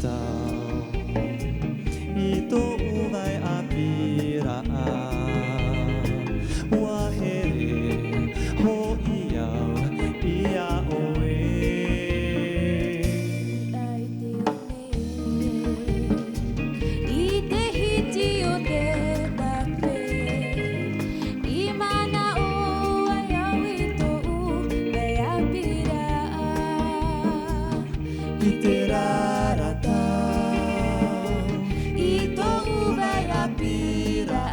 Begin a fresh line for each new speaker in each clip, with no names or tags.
tao ito ubay apira wahere ho iyaw iya oe
ite hiti o te tape imana o ayaw ito ubay apira
iterarata
ito ubay apira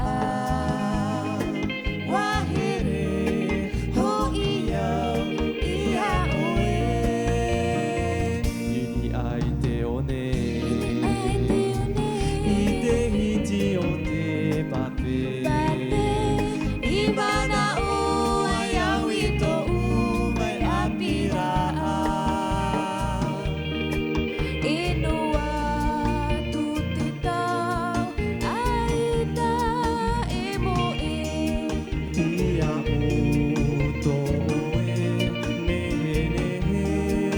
wahere ho iyaw iya oe
yini ai te one
ai te one
ite hiti o te pape
imana o ayaw ito ubay apira Inoa tutitaw aita emoe
iya uto oe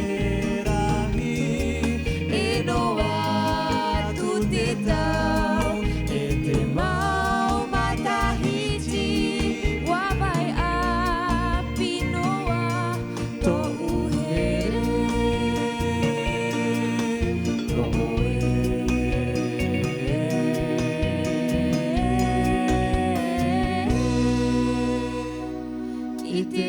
neherahi
Inoa tutitaw ete mau matahiti wabay apinoa to uhere Iti